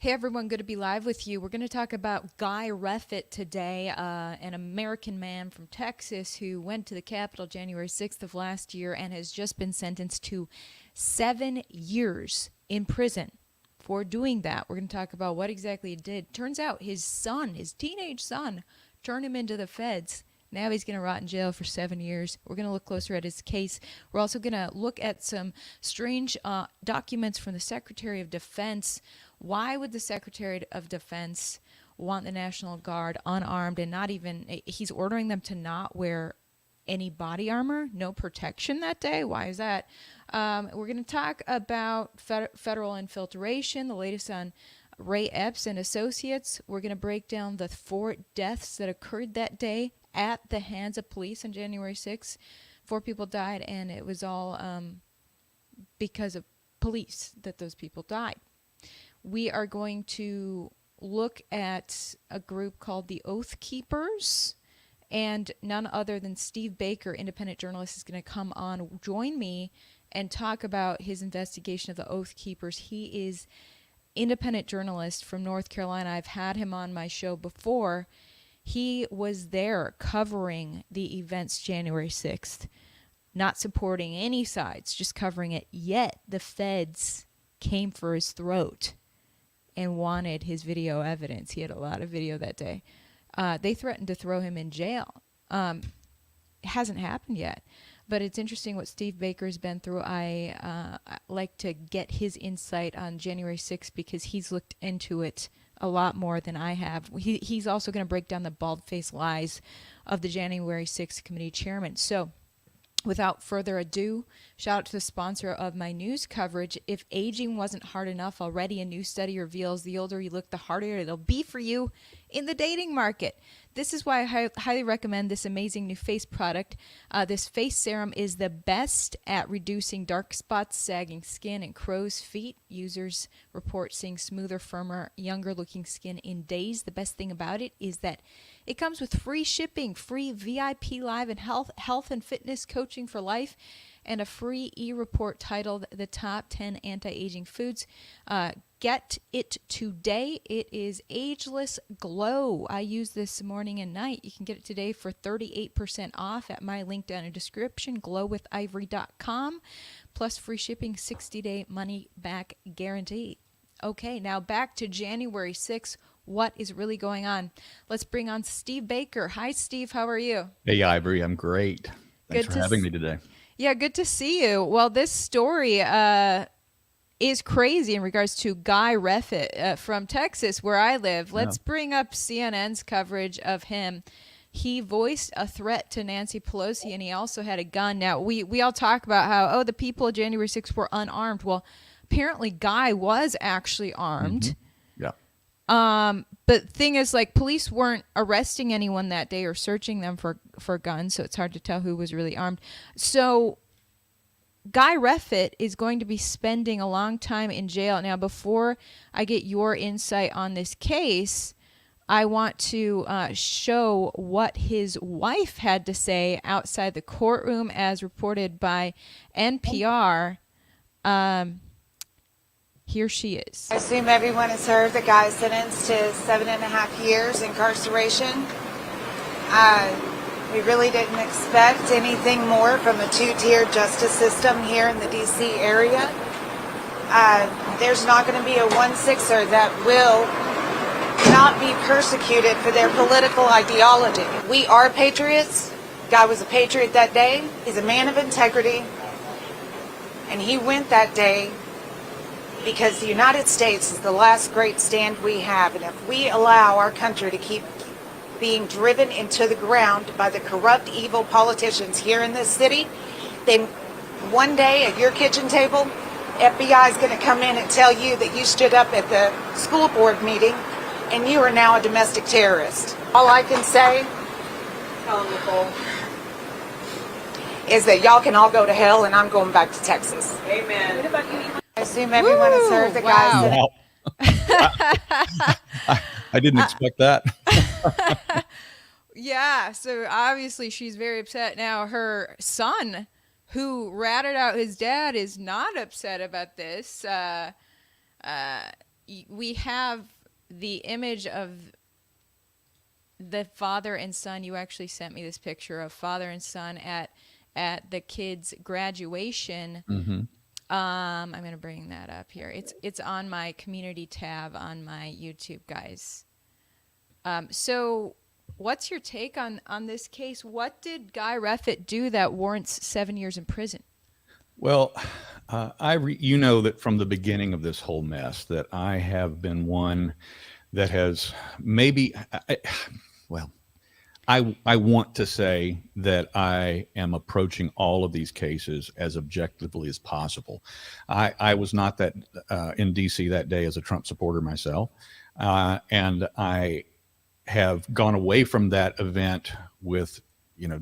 Hey everyone, good to be live with you. We're going to talk about Guy Reffit today, an American man from Texas who went to the Capitol January 6th of last year and has just been sentenced to 7 years in prison for doing that. We're going to talk about what exactly he did. Turns out his son, his teenage son, turned him into the feds. Now he's going to rot in jail for 7 years. We're going to look closer at his case. We're also going to look at some strange documents from the Secretary of Defense. Why would the Secretary of Defense want the National Guard unarmed and not even, he's ordering them to not wear any body armor, no protection that day? Why is that? We're going to talk about federal infiltration, the latest on Ray Epps and associates. We're going to break down the 4 deaths that occurred that day at the hands of police on January 6th. 4 people died, and it was all because of police that those people died. We are going to look at a group called the Oath Keepers, and none other than Steve Baker, independent journalist, is going to come on, join me, and talk about his investigation of the Oath Keepers. He is independent journalist from North Carolina. I've had him on my show before. He was there covering the events January 6th, not supporting any sides, just covering it. Yet the feds came for his throat and wanted his video evidence. He had a lot of video that day. They threatened to throw him in jail. It hasn't happened yet, but it's interesting what Steve Baker's been through. I like to get his insight on January 6th because he's looked into it a lot more than I have. He's also going to break down the bald-faced lies of the January 6th committee chairman. So without further ado, shout out to the sponsor of my news coverage. If aging wasn't hard enough already, a new study reveals the older you look, the harder it'll be for you in the dating market. This is why I highly recommend this amazing new face product. This face serum is the best at reducing dark spots, sagging skin, and crow's feet. Users report seeing smoother, firmer, younger-looking skin in days. The best thing about it is that it comes with free shipping, free VIP live and health and fitness coaching for life, and a free e-report titled The Top 10 Anti-Aging Foods. Get it today. It is Ageless Glow. I use this morning and night. You can get it today for 38% off at my link down in the description, glowwithivory.com, plus free shipping, 60-day money-back guarantee. Okay, now back to January 6th. What is really going on? Let's bring on Steve Baker. Hi, Steve. How are you? Hey, Ivory. I'm great. Thanks for having me today. Yeah, good to see you. Well, this story is crazy in regards to Guy Reffit from Texas, where I live. Let's bring up CNN's coverage of him. He voiced a threat to Nancy Pelosi, and he also had a gun. Now, we all talk about how, the people of January 6th were unarmed. Well, apparently Guy was actually armed. Mm-hmm. Yeah. But thing is, like, police weren't arresting anyone that day or searching them for guns, so it's hard to tell who was really armed. So Guy Reffit is going to be spending a long time in jail. Now, before I get your insight on this case, I want to show what his wife had to say outside the courtroom as reported by NPR. Here she is. I assume everyone has heard the guy sentenced to 7.5 years incarceration. We really didn't expect anything more from a 2-tier justice system here in the D.C. area. There's not going to be a 1/6er that will not be persecuted for their political ideology. We are patriots. Guy was a patriot that day. He's a man of integrity. And he went that day because the United States is the last great stand we have. And if we allow our country to keep being driven into the ground by the corrupt, evil politicians here in this city, then one day at your kitchen table, FBI is going to come in and tell you that you stood up at the school board meeting and you are now a domestic terrorist. All I can say is that y'all can all go to hell and I'm going back to Texas. Amen. I assume everyone has heard the guy. Wow. I didn't expect that. Yeah, so obviously she's very upset. Now her son, who ratted out his dad, is not upset about this. we have the image of the father and son. You actually sent me this picture of father and son at the kids' graduation. Mm-hmm. I'm gonna bring that up here. It's on my community tab on my YouTube, guys. So, what's your take on this case? What did Guy Reffit do that warrants 7 years in prison? Well, you know that from the beginning of this whole mess that I have been one that has maybe, well, I want to say that I am approaching all of these cases as objectively as possible. I was not that in DC that day as a Trump supporter myself, and I have gone away from that event with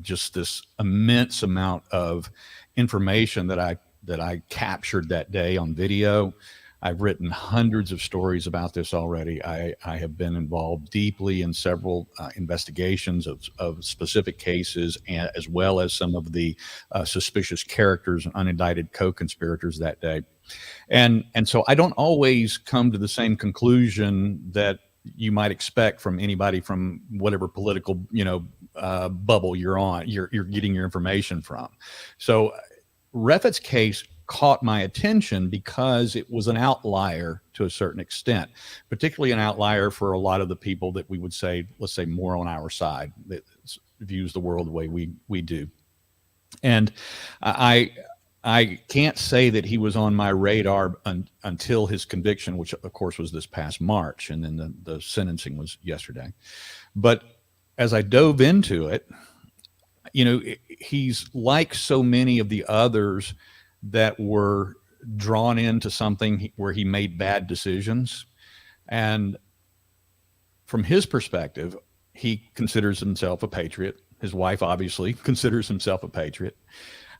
just this immense amount of information that I captured that day on video. I've written hundreds of stories about this already. I have been involved deeply in several investigations of specific cases, and as well as some of the suspicious characters and unindicted co-conspirators that day. And so I don't always come to the same conclusion that you might expect from anybody from whatever political bubble you're getting your information from. So Reffit's case caught my attention because it was an outlier to a certain extent, particularly an outlier for a lot of the people that we would say, let's say, more on our side, that views the world the way we do. And I can't say that he was on my radar until his conviction, which of course was this past March, and then the sentencing was yesterday. But as I dove into it, he's like so many of the others that were drawn into something where he made bad decisions. And from his perspective, he considers himself a patriot. His wife obviously considers himself a patriot.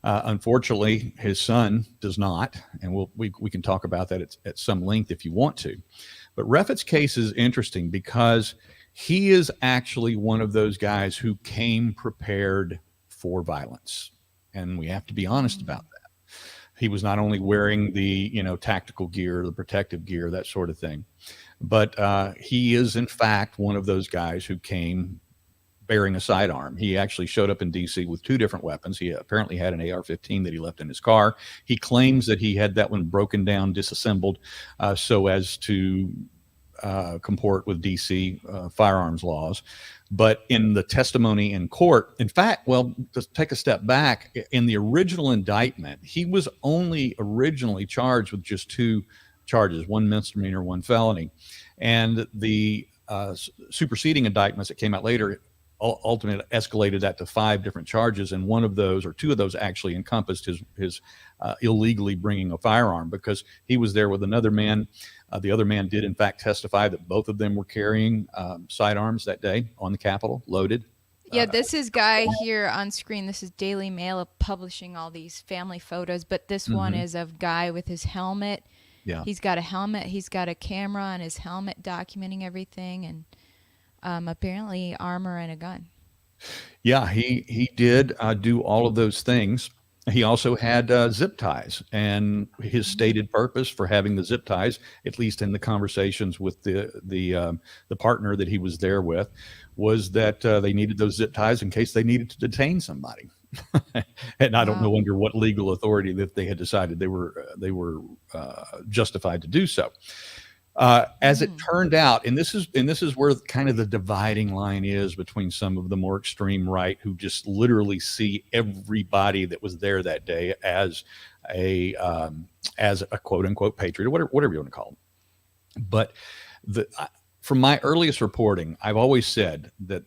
Unfortunately, his son does not, and we can talk about that at some length if you want to. But Reffit's case is interesting because he is actually one of those guys who came prepared for violence, and we have to be honest about that. He was not only wearing the tactical gear, the protective gear, that sort of thing, but he is in fact one of those guys who came bearing a sidearm. He actually showed up in DC with 2 different weapons. He apparently had an AR-15 that he left in his car. He claims that he had that one broken down, disassembled, so as to comport with DC firearms laws. But in the testimony in court, in fact, well, to take a step back, in the original indictment, he was only originally charged with just 2 charges, 1 misdemeanor, 1 felony. And the superseding indictments that came out later ultimately escalated that to 5 different charges, and 1 of those, or 2 of those, actually encompassed his illegally bringing a firearm, because he was there with another man. The other man did in fact testify that both of them were carrying sidearms that day on the Capitol, loaded. Yeah, this is Guy here on screen. This is Daily Mail publishing all these family photos, but this one is of Guy with his helmet. Yeah, he's got a helmet. He's got a camera on his helmet documenting everything, and apparently armor and a gun. Yeah, he did do all of those things. He also had zip ties, and his stated purpose for having the zip ties, at least in the conversations with the partner that he was there with, was that they needed those zip ties in case they needed to detain somebody. And I don't know under what legal authority that they had decided they were justified to do so. As it turned out, and this is where kind of the dividing line is between some of the more extreme right, who just literally see everybody that was there that day as a quote unquote patriot, or whatever you want to call them. But from my earliest reporting, I've always said that,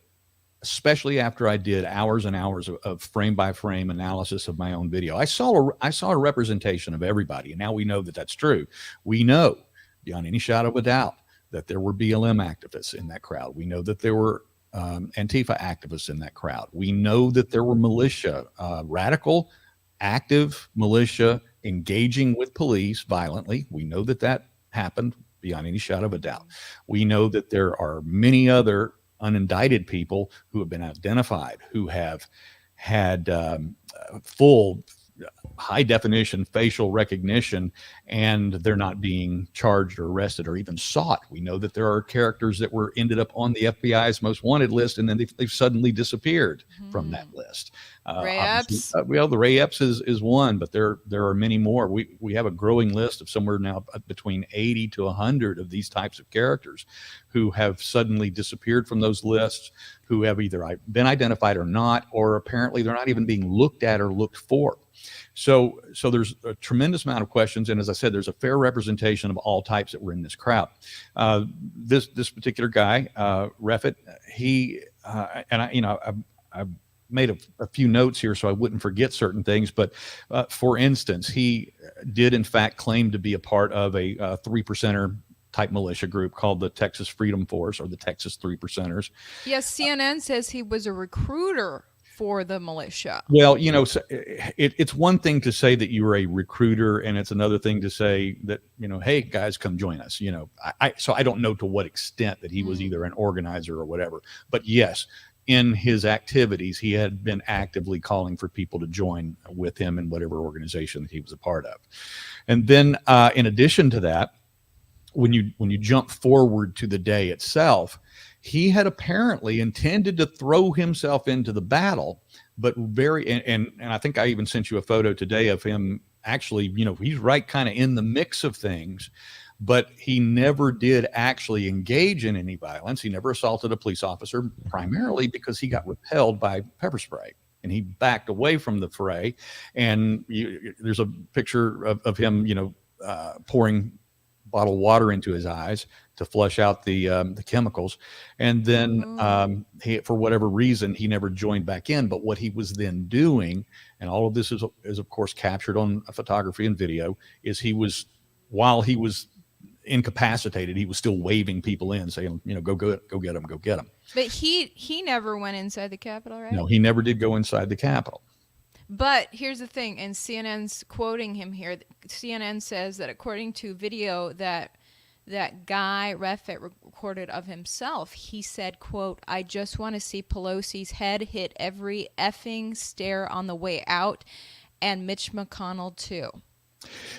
especially after I did hours and hours of frame by frame analysis of my own video, I saw a representation of everybody, and now we know that that's true. We know beyond any shadow of a doubt that there were BLM activists in that crowd. We know that there were Antifa activists in that crowd. We know that there were militia, radical, active militia engaging with police violently. We know that happened beyond any shadow of a doubt. We know that there are many other unindicted people who have been identified, who have had full high definition facial recognition, and they're not being charged or arrested or even sought. We know that there are characters that were ended up on the FBI's most wanted list, and then they've suddenly disappeared from that list. Ray Obviously, Epps. well, the Ray Epps is one, but there are many more. We have a growing list of somewhere now between 80 to 100 of these types of characters who have suddenly disappeared from those lists, who have either been identified or not, or apparently they're not even being looked at or looked for. So there's a tremendous amount of questions, and as I said, there's a fair representation of all types that were in this crowd. This particular guy, Reffit, he and I made a few notes here so I wouldn't forget certain things. But for instance, he did in fact claim to be a part of a 3 percenter type militia group called the Texas Freedom Force, or the Texas 3 Percenters. Yes, CNN says he was a recruiter for the militia. Well, it's one thing to say that you were a recruiter, and it's another thing to say that, hey, guys, come join us. So I don't know to what extent that he was either an organizer or whatever. But yes, in his activities, he had been actively calling for people to join with him in whatever organization that he was a part of. And then in addition to that, when you jump forward to the day itself, he had apparently intended to throw himself into the battle, but and I think I even sent you a photo today of him actually, he's right kind of in the mix of things, but he never did actually engage in any violence. He never assaulted a police officer, primarily because he got repelled by pepper spray, and he backed away from the fray. And there's a picture of him, pouring bottled water into his eyes to flush out the chemicals. And then he, for whatever reason, he never joined back in. But what he was then doing, and all of this is of course captured on photography and video, is while he was incapacitated, he was still waving people in, saying, go get them. But he never went inside the Capitol, right? No, he never did go inside the Capitol. But here's the thing, and CNN's quoting him here. CNN says that according to video that Guy Reffit recorded of himself, he said, quote, "I just want to see Pelosi's head hit every effing stair on the way out, and Mitch McConnell too."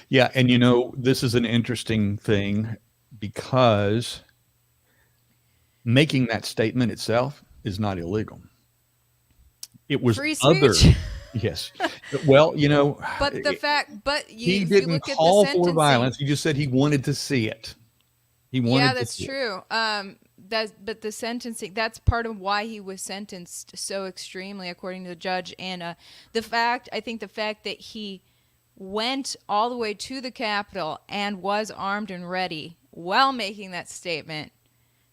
Yeah, and this is an interesting thing, because making that statement itself is not illegal. It was free speech. Yes. Well, but he didn't call for violence. He just said he wanted to see it. Yeah, that's true. But the sentencing, that's part of why he was sentenced so extremely, according to the judge. And I think the fact that he went all the way to the Capitol and was armed and ready while making that statement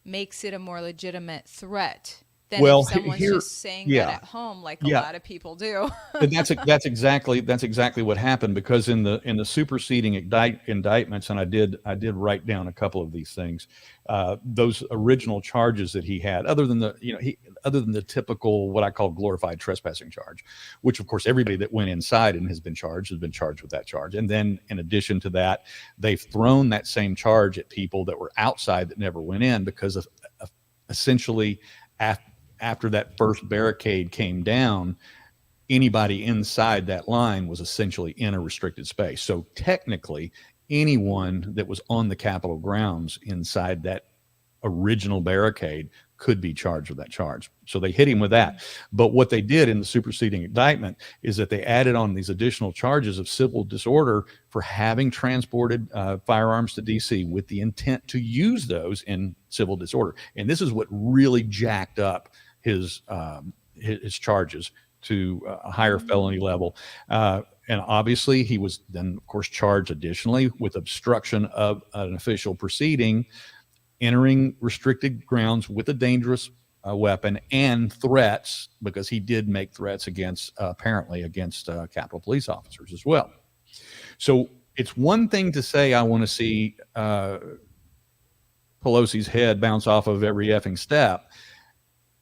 makes it a more legitimate threat than if someone's just saying that at home, like a lot of people do. And that's exactly what happened, because in the superseding indictments, and I did write down a couple of these things, those original charges that he had, other than the typical what I call glorified trespassing charge, which of course everybody that went inside and has been charged with that charge. And then in addition to that, they've thrown that same charge at people that were outside that never went in, because of essentially after that first barricade came down, anybody inside that line was essentially in a restricted space. So technically, anyone that was on the Capitol grounds inside that original barricade could be charged with that charge. So they hit him with that. But what they did in the superseding indictment is that they added on these additional charges of civil disorder for having transported firearms to D.C. with the intent to use those in civil disorder. And this is what really jacked up his charges to a higher felony level. And obviously he was then, of course, charged additionally with obstruction of an official proceeding, entering restricted grounds with a dangerous weapon, and threats, because he did make threats apparently against Capitol police officers as well. So it's one thing to say, I want to see Pelosi's head bounce off of every effing step,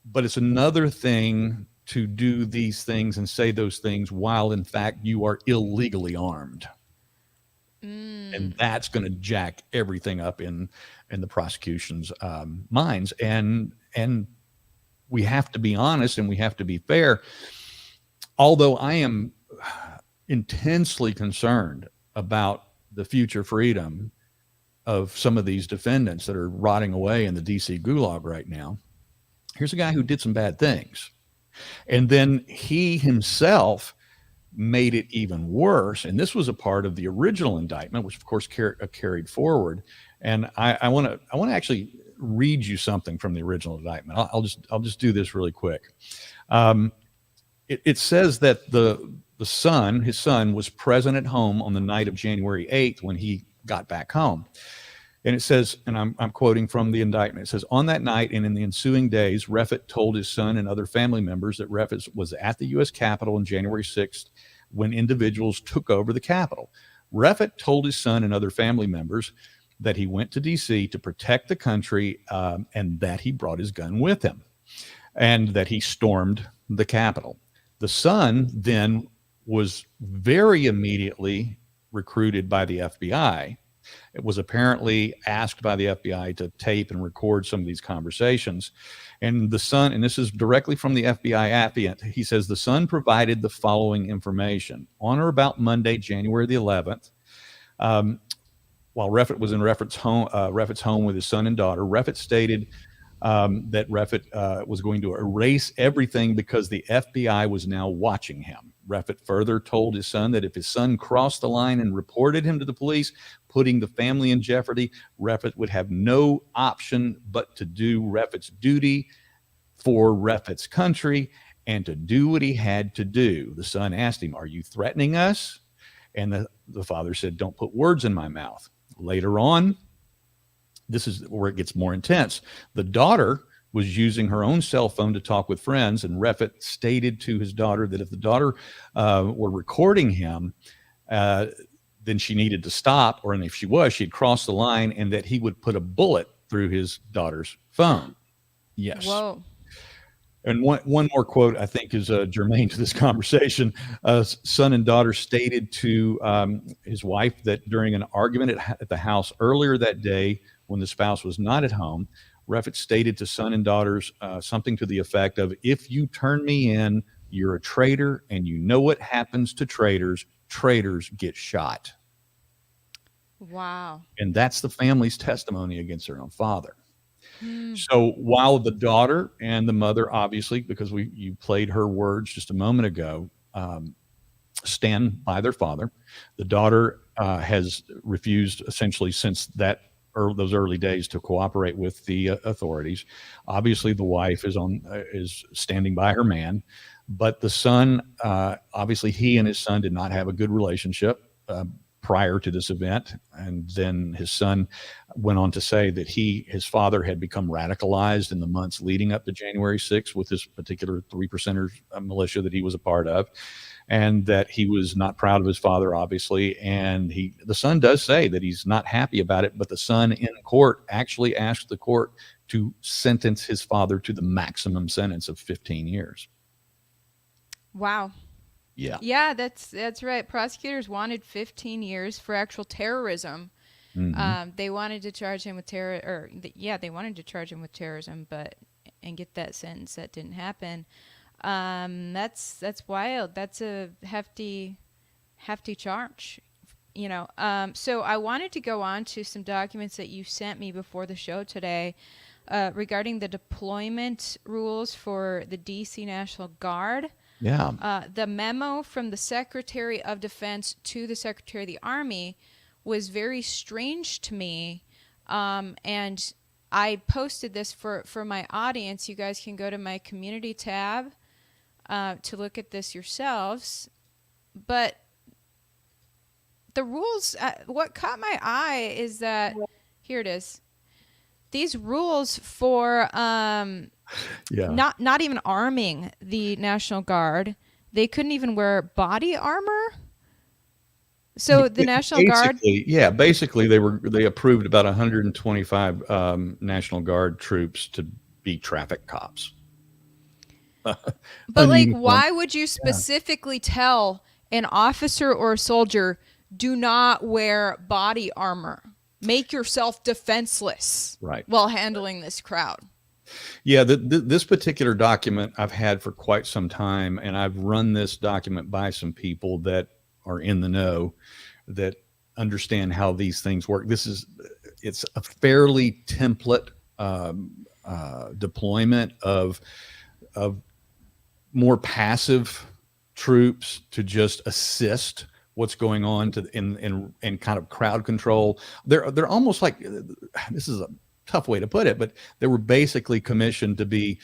but it's another thing to do these things and say those things while in fact you are illegally armed. And that's going to jack everything up in the prosecution's minds. And we have to be honest and we have to be fair. Although I am intensely concerned about the future freedom of some of these defendants that are rotting away in the DC gulag right now. Here's a guy who did some bad things. And then he himself made it even worse. And this was a part of the original indictment, which of course carried forward. And I want to actually read you something from the original indictment. I'll just do this really quick. It says that his son was present at home on the night of January 8th when he got back home. And it says, and I'm quoting from the indictment, it says, on that night and in the ensuing days, Reffit told his son and other family members that Reffit was at the U.S. Capitol on January 6th when individuals took over the Capitol. Reffit told his son and other family members that he went to D.C. to protect the country and that he brought his gun with him and that he stormed the Capitol. The son then was very immediately recruited by the FBI. It was apparently asked by the FBI to tape and record some of these conversations. And the son, and this is directly from the FBI affiant, he says the son provided the following information. On or about Monday, January the 11th, while Reffit was in Reffit's home with his son and daughter, Reffit stated that Reffit was going to erase everything because the FBI was now watching him. Reffit further told his son that if his son crossed the line and reported him to the police, putting the family in jeopardy, Reffit would have no option but to do Reffit's duty for Reffit's country and to do what he had to do. The son asked him, "Are you threatening us?" And the father said, "Don't put words in my mouth." Later on, this is where it gets more intense. The daughter was using her own cell phone to talk with friends, and Reffit stated to his daughter that if the daughter were recording him, then she needed to stop, or and if she was, she'd cross the line, and that he would put a bullet through his daughter's phone. Yes. Whoa. And one more quote I think is germane to this conversation. Son and daughter stated to his wife that during an argument at the house earlier that day, when the spouse was not at home, Reffit stated to son and daughters something to the effect of, "If you turn me in, you're a traitor, and you know what happens to traitors. Traitors get shot." Wow. And that's the family's testimony against their own father. So while the daughter and the mother, obviously, because you played her words just a moment ago, stand by their father, the daughter has refused essentially since those early days to cooperate with the authorities. Obviously, the wife is standing by her man, but the son, obviously, he and his son did not have a good relationship prior to this event. And then his son went on to say that his father had become radicalized in the months leading up to January 6th with this particular 3%er militia that he was a part of, and that he was not proud of his father, obviously. And the son does say that he's not happy about it, but the son in court actually asked the court to sentence his father to the maximum sentence of 15 years. Wow. Yeah. Yeah, that's right. Prosecutors wanted 15 years for actual terrorism. Mm-hmm. They wanted to charge him with they wanted to charge him with terrorism, and get that sentence. That didn't happen. That's wild. That's a hefty charge. So I wanted to go on to some documents that you sent me before the show today regarding the deployment rules for the DC National Guard. Yeah. The memo from the Secretary of Defense to the Secretary of the Army was very strange to me. And I posted this for my audience. You guys can go to my community tab to look at this yourselves. But the rules, what caught my eye is that, here it is. These rules for not even arming the National Guard, they couldn't even wear body armor. So the National Guard, basically they approved about 125 National Guard troops to be traffic cops. But why would you specifically tell an officer or a soldier, do not wear body armor? Make yourself defenseless while handling this crowd. Yeah, this particular document I've had for quite some time, and I've run this document by some people that are in the know, that understand how these things work. It's a fairly template deployment of more passive troops to just assist what's going on in kind of crowd control. They're almost like, this is a tough way to put it, but they were basically commissioned to be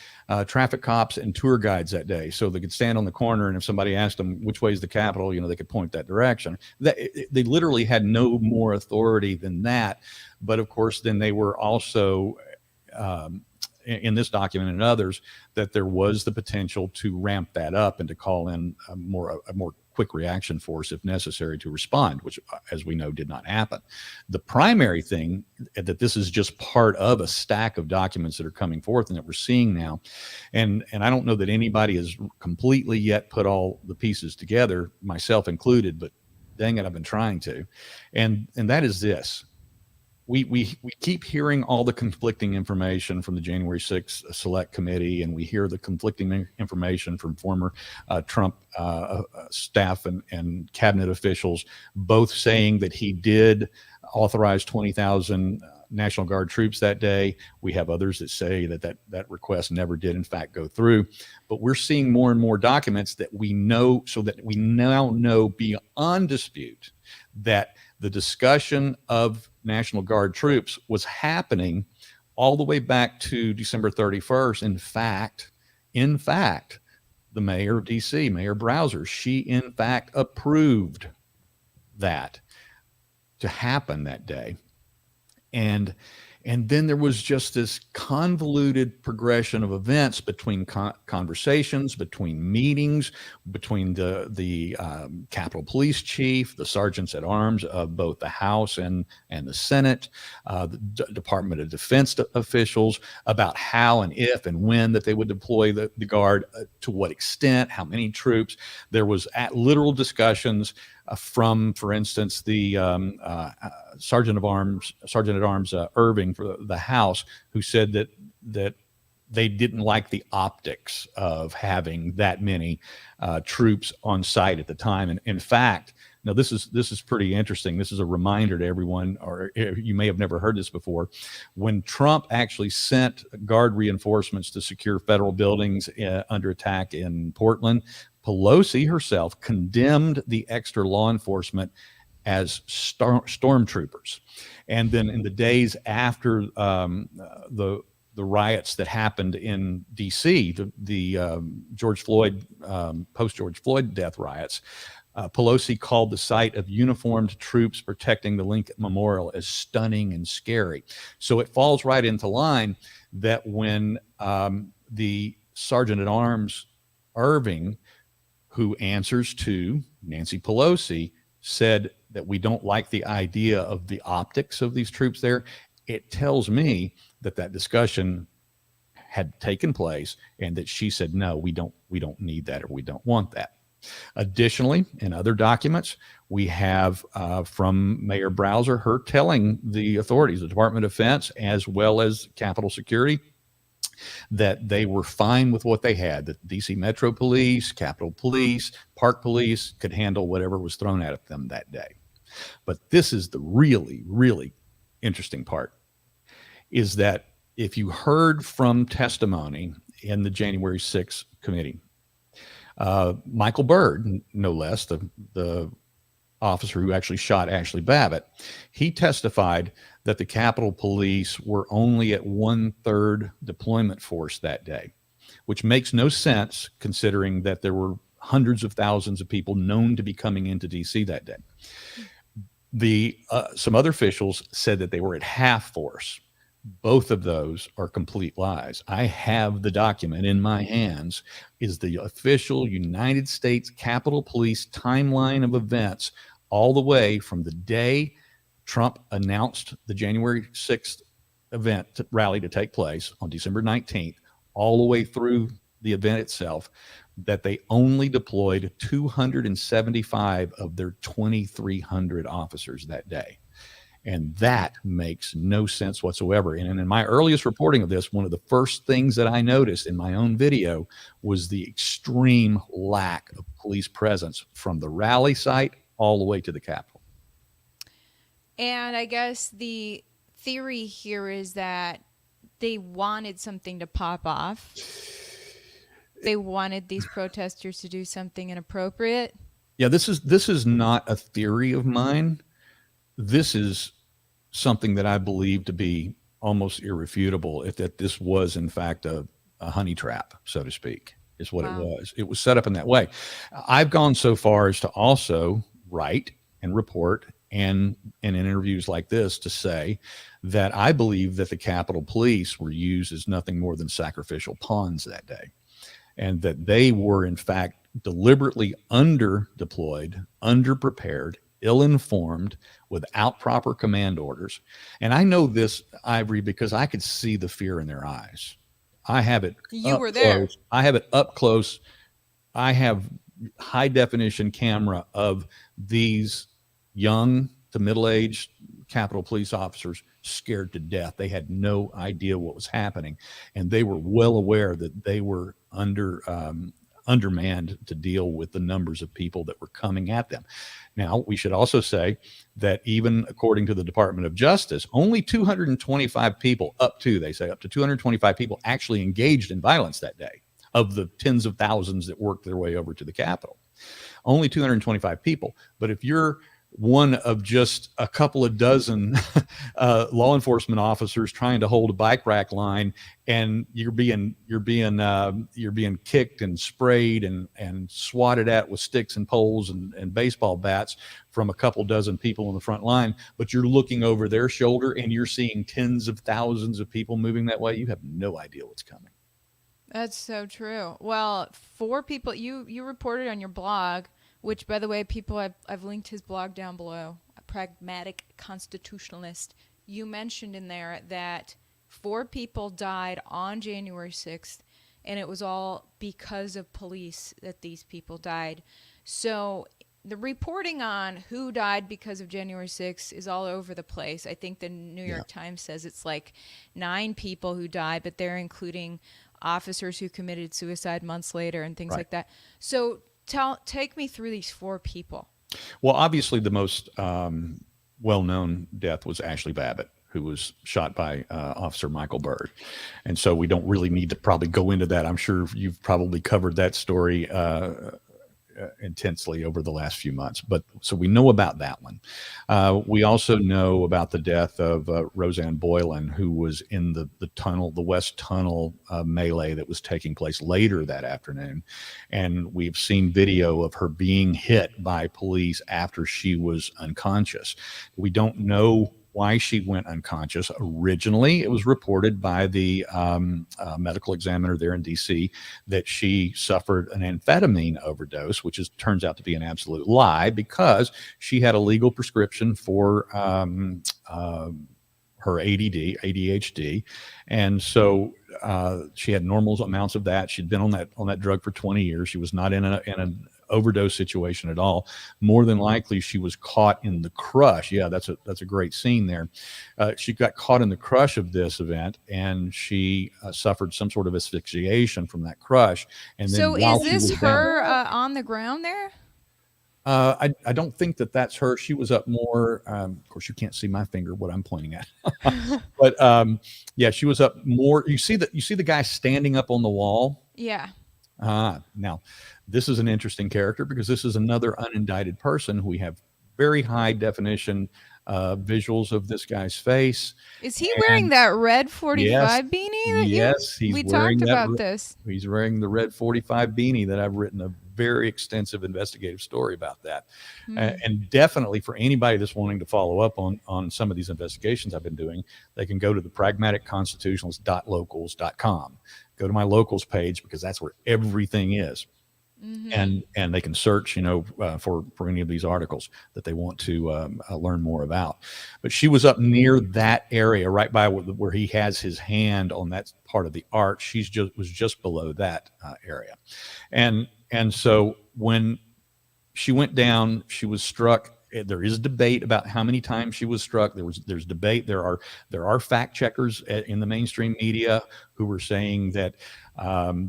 traffic cops and tour guides that day. So they could stand on the corner, and if somebody asked them which way is the Capitol, they could point that direction. They literally had no more authority than that. But of course, then they were also in this document and others, that there was the potential to ramp that up and to call in a more quick reaction force if necessary to respond, which, as we know, did not happen. The primary thing that this is just part of a stack of documents that are coming forth and that we're seeing now, and I don't know that anybody has completely yet put all the pieces together, myself included, but dang it, I've been trying to, and that is this. We keep hearing all the conflicting information from the January 6th Select Committee, and we hear the conflicting information from former Trump staff and cabinet officials, both saying that he did authorize 20,000 National Guard troops that day. We have others that say that request never did, in fact, go through. But we're seeing more and more documents that we know, so that we now know beyond dispute that the discussion of National Guard troops was happening all the way back to December 31st. In fact, the mayor of DC, Mayor Browser, she in fact approved that to happen that day. And then there was just this convoluted progression of events between conversations, between meetings, between the Capitol Police Chief, the sergeants at arms of both the House and the Senate, the Department of Defense officials, about how and if and when that they would deploy the Guard, to what extent, how many troops. There was literal discussions from, for instance, the Sergeant at Arms Irving for the House, who said that they didn't like the optics of having that many troops on site at the time. And in fact, now this is pretty interesting. This is a reminder to everyone, or you may have never heard this before. When Trump actually sent Guard reinforcements to secure federal buildings under attack in Portland, Pelosi herself condemned the extra law enforcement as stormtroopers. And then in the days after the riots that happened in D.C., the George Floyd, post-George Floyd death riots, Pelosi called the sight of uniformed troops protecting the Lincoln Memorial as stunning and scary. So it falls right into line that when the Sergeant at Arms Irving, who answers to Nancy Pelosi, said that we don't like the idea of the optics of these troops there, it tells me that discussion had taken place and that she said, no, we don't need that, or we don't want that. Additionally, in other documents, we have from Mayor Browser, her telling the authorities, the Department of Defense, as well as Capitol Security, that they were fine with what they had, that DC Metro Police, Capitol Police, Park Police could handle whatever was thrown at them that day. But this is the really, really interesting part, is that if you heard from testimony in the January 6th committee, Michael Byrd, no less, the officer who actually shot Ashley Babbitt, he testified that the Capitol Police were only at 1/3 deployment force that day, which makes no sense considering that there were hundreds of thousands of people known to be coming into DC that day. Some other officials said that they were at half force. Both of those are complete lies. I have the document in my hands, is the official United States Capitol Police timeline of events, all the way from the day Trump announced the January 6th rally to take place on December 19th, all the way through the event itself, that they only deployed 275 of their 2,300 officers that day. And that makes no sense whatsoever. And in my earliest reporting of this, one of the first things that I noticed in my own video was the extreme lack of police presence from the rally site all the way to the Capitol. And I guess the theory here is that they wanted something to pop off. They wanted these protesters to do something inappropriate. Yeah, this is not a theory of mine. This is something that I believe to be almost irrefutable, if that this was in fact a honey trap, so to speak, is what it was. It was set up in that way. I've gone so far as to also write and report and in interviews like this to say that I believe that the Capitol Police were used as nothing more than sacrificial pawns that day, and that they were in fact deliberately under-deployed, under-prepared, ill-informed, without proper command orders. And I know this, Ivory, because I could see the fear in their eyes. I have it You up were there. close. I have it up close. I have high definition camera of these young to middle-aged Capitol Police officers scared to death. They had no idea what was happening, and they were well aware that they were undermanned to deal with the numbers of people that were coming at them. Now, we should also say that even according to the Department of Justice, only 225 people, they say up to 225 people actually engaged in violence that day of the tens of thousands that worked their way over to the Capitol. Only 225 people. But if you're one of just a couple of dozen law enforcement officers trying to hold a bike rack line, and you're being kicked and sprayed and swatted at with sticks and poles and baseball bats from a couple dozen people on the front line, but you're looking over their shoulder and you're seeing tens of thousands of people moving that way, you have no idea what's coming. That's so true. Well, 4 people, you reported on your blog, which, by the way, people, I've linked his blog down below, A Pragmatic Constitutionalist. You mentioned in there that 4 people died on January 6th, and it was all because of police that these people died. So the reporting on who died because of January 6th is all over the place. I think the New York Times says it's like 9 people who died, but they're including officers who committed suicide months later and things like that. So take me through these 4 people. Well, obviously the most well-known death was Ashley Babbitt, who was shot by Officer Michael Byrd. And so we don't really need to probably go into that. I'm sure you've probably covered that story intensely over the last few months. But so we know about that one. We also know about the death of Roseanne Boylan, who was in the tunnel, the West Tunnel melee that was taking place later that afternoon. And we've seen video of her being hit by police after she was unconscious. We don't know why she went unconscious. Originally, it was reported by the medical examiner there in D.C. that she suffered an amphetamine overdose, which turns out to be an absolute lie, because she had a legal prescription for her ADHD, and so she had normal amounts of that. She'd been on that drug for 20 years. She was not in an overdose situation at all. More than likely, she was caught in the crush. Yeah, that's a great scene there. She got caught in the crush of this event, and she suffered some sort of asphyxiation from that crush. And then, so is this her on the ground there? I don't think that's her. She was up more. Of course, you can't see my finger, what I'm pointing at. But yeah, she was up more. You see the guy standing up on the wall? Yeah. Now, this is an interesting character because this is another unindicted person who we have very high definition visuals of this guy's face. Is he wearing that red 45 beanie? Yes, we talked about this. He's wearing the red 45 beanie that I've written a very extensive investigative story about that. And definitely for anybody that's wanting to follow up on some of these investigations I've been doing, they can go to the pragmaticconstitutionalist.locals.com. Go to my locals page, because that's where everything is. And they can search, for any of these articles that they want to learn more about. But she was up near that area, right by where he has his hand on that part of the arch. She was just below that area, and so when she went down, she was struck there is debate about how many times she was struck. There's debate. There are fact checkers in the mainstream media who were saying that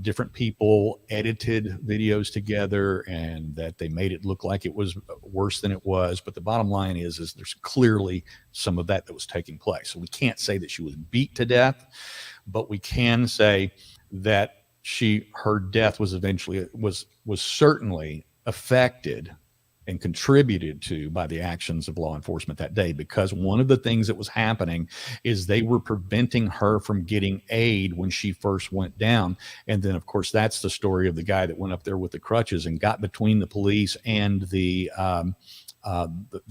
different people edited videos together and that they made it look like it was worse than it was. But the bottom line is there's clearly some of that was taking place. So we can't say that she was beat to death, but we can say that her death was eventually was certainly affected and contributed to by the actions of law enforcement that day, because one of the things that was happening is they were preventing her from getting aid when she first went down. And then of course that's the story of the guy that went up there with the crutches and got between the police and the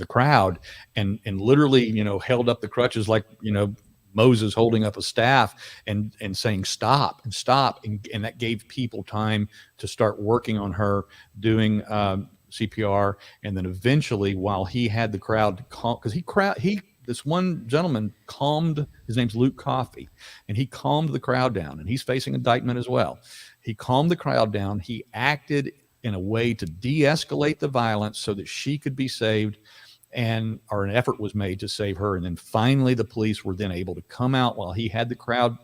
crowd and literally, held up the crutches like, Moses holding up a staff and saying stop and stop, and that gave people time to start working on her, doing CPR, and then eventually, while he had the crowd calm, because this one gentleman calmed, his name's Luke Coffey, and he calmed the crowd down, and he's facing indictment as well. He calmed the crowd down. He acted in a way to de-escalate the violence so that she could be saved, or an effort was made to save her. And then finally the police were then able to come out while he had the crowd